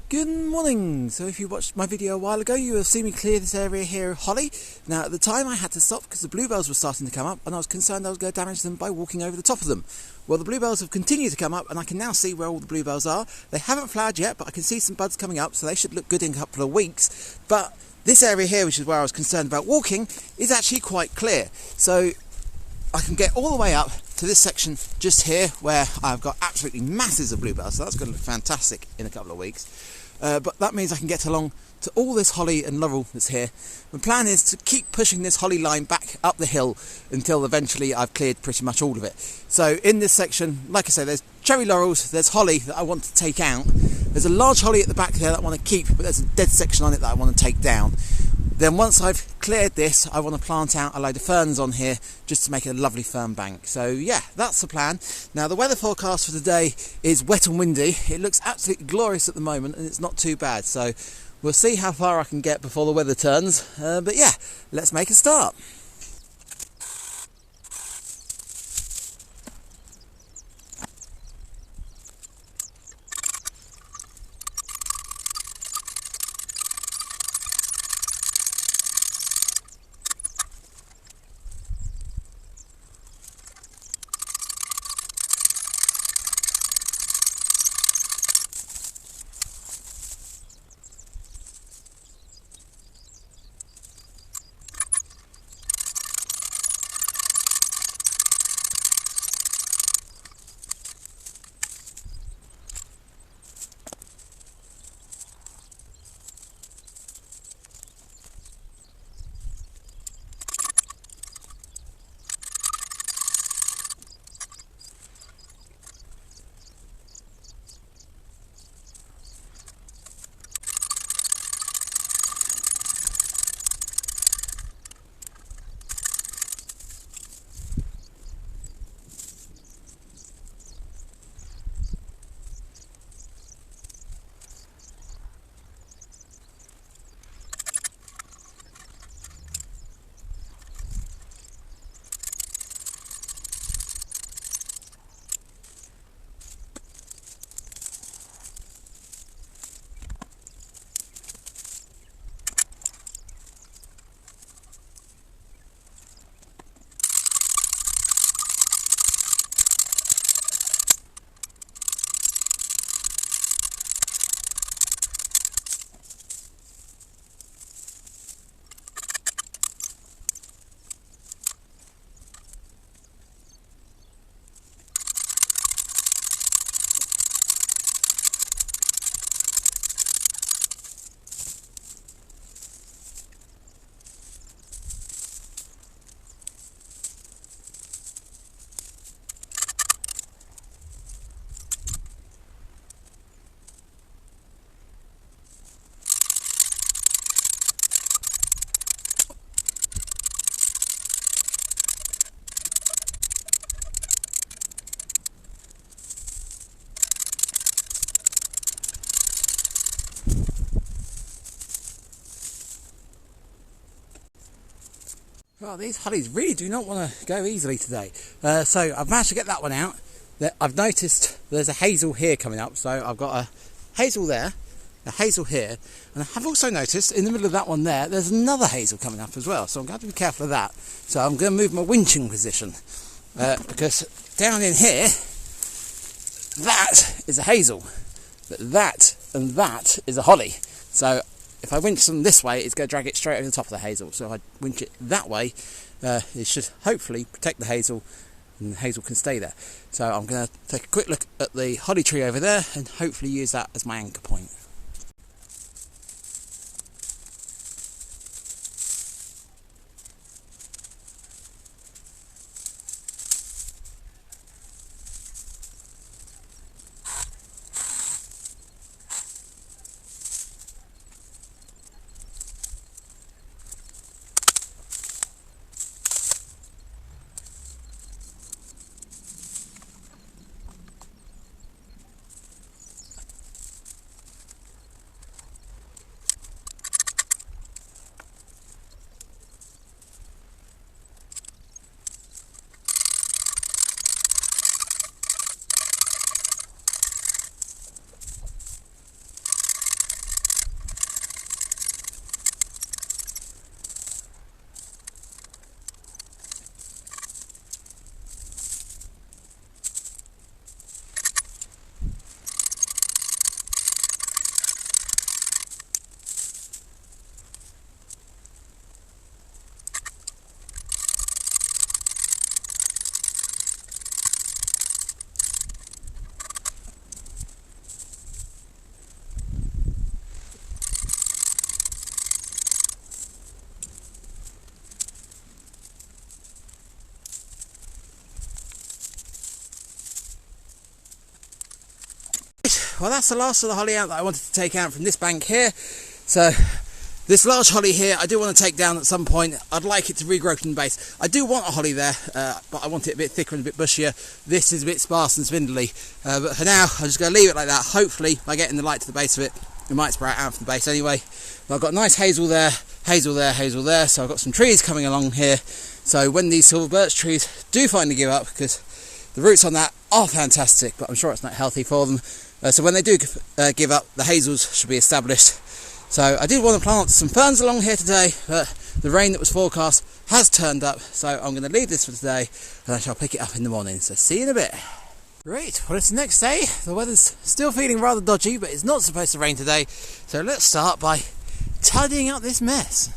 Good morning. So if you watched my video a while ago, you have seen me clear this area here of holly. Now at the time I had to stop because the bluebells were starting to come up and I was concerned I was going to damage them by walking over the top of them. Well, the bluebells have continued to come up and I can now see where all the bluebells are. They haven't flowered yet, but I can see some buds coming up, so they should look good in a couple of weeks. But this area here, which is where I was concerned about walking, is actually quite clear. So I can get all the way up to this section just here where I've got absolutely masses of bluebells, so that's going to look fantastic in a couple of weeks. But that means I can get along to all this holly and laurel that's here. The plan is to keep pushing this holly line back up the hill until eventually I've cleared pretty much all of it. So in this section, like I say, there's cherry laurels, there's holly that I want to take out. There's a large holly at the back there that I want to keep, but there's a dead section on it that I want to take down. Then once I've cleared this, I want to plant out a load of ferns on here just to make a lovely fern bank. So yeah, that's the plan. Now the weather forecast for today is wet and windy. It looks absolutely glorious at the moment and it's not too bad. So we'll see how far I can get before the weather turns. But yeah, let's make a start. Well, these hollies really do not want to go easily today. So I've managed to get that one out. I've noticed there's a hazel here coming up, so I've got a hazel there, a hazel here, and I have also noticed in the middle of that one there's another hazel coming up as well, so I'm going to have to be careful of that. So I'm going to move my winching position, because down in here, that is a hazel, but that and that is a holly. So if I winch them this way, it's going to drag it straight over the top of the hazel. So if I winch it that way, it should hopefully protect the hazel and the hazel can stay there. So I'm going to take a quick look at the holly tree over there and hopefully use that as my anchor point. well, that's the last of the holly out that I wanted to take out from this bank here. So this large holly here, I do want to take down at some point. I'd like it to regrow from the base. I do want a holly there, but I want it a bit thicker and a bit bushier. This is a bit sparse and spindly, but for now, I'm just going to leave it like that. Hopefully, by getting the light to the base of it, it might sprout out from the base anyway. But I've got nice hazel there, hazel there, hazel there, so I've got some trees coming along here. So when these silver birch trees do finally give up, because the roots on that are fantastic, but I'm sure it's not healthy for them. So when they do give up, the hazels should be established. So I did want to plant some ferns along here today, but the rain that was forecast has turned up. So I'm going to leave this for today, and I shall pick it up in the morning. So see you in a bit. Right, well, it's the next day. The weather's still feeling rather dodgy, but it's not supposed to rain today. So let's start by tidying up this mess.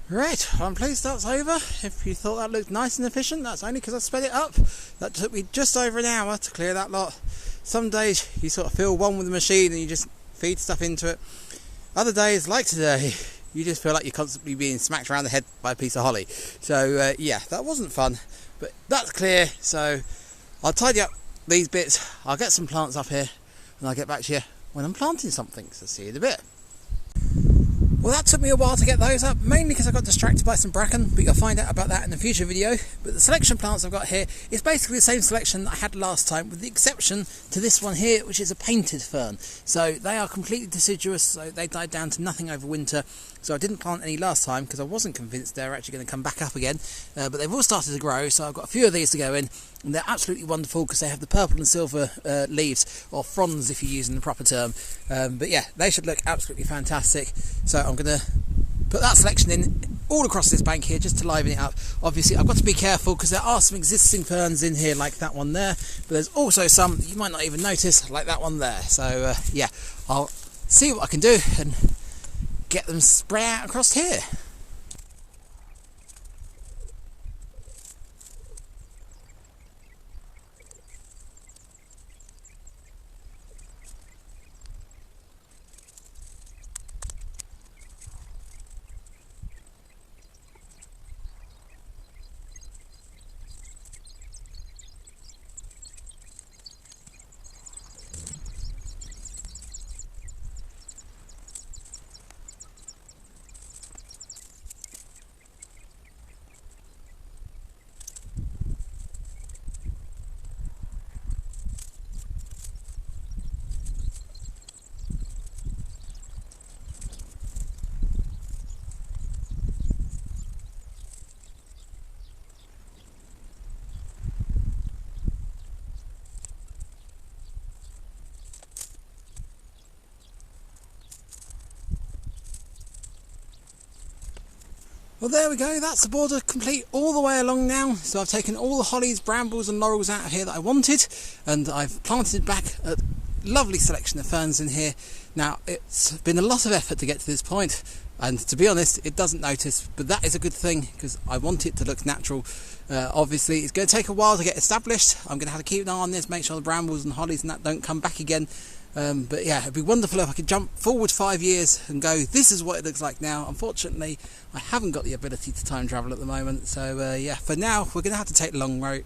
Right, well, I'm pleased that's over. If you thought that looked nice and efficient, that's only because I sped it up. That took me just over an hour to clear that lot. Some days you sort of feel one with the machine and you just feed stuff into it. Other days, like today, you just feel like you're constantly being smacked around the head by a piece of holly. So yeah, that wasn't fun, but that's clear. So I'll tidy up these bits, I'll get some plants up here, and I'll get back to you when I'm planting something. So see you in a bit. Well, that took me a while to get those up, mainly because I got distracted by some bracken, but you'll find out about that in a future video. But the selection plants I've got here is basically the same selection that I had last time, with the exception to this one here, which is a painted fern. So they are completely deciduous, so they died down to nothing over winter. So I didn't plant any last time because I wasn't convinced they were actually going to come back up again. But they've all started to grow, so I've got a few of these to go in. And they're absolutely wonderful because they have the purple and silver leaves, or fronds if you're using the proper term. But yeah, they should look absolutely fantastic. So I'm going to put that selection in all across this bank here just to liven it up. Obviously I've got to be careful because there are some existing ferns in here like that one there, but there's also some that you might not even notice like that one there. So yeah, I'll see what I can do and get them spray out across here. Well, there we go, that's the border complete all the way along now. So I've taken all the hollies, brambles and laurels out of here that I wanted, and I've planted back a lovely selection of ferns in here. Now, it's been a lot of effort to get to this point, and to be honest, it doesn't notice, but that is a good thing because I want it to look natural. Obviously, it's going to take a while to get established. I'm going to have to keep an eye on this, make sure the brambles and hollies and that don't come back again. But yeah, it'd be wonderful if I could jump forward 5 years and go, this is what it looks like now. Unfortunately, I haven't got the ability to time travel at the moment. So yeah, for now, we're going to have to take the long route.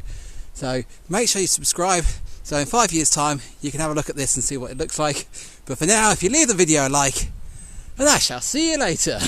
So make sure you subscribe. So in 5 years' time, you can have a look at this and see what it looks like. But for now, if you leave the video a like, and I shall see you later.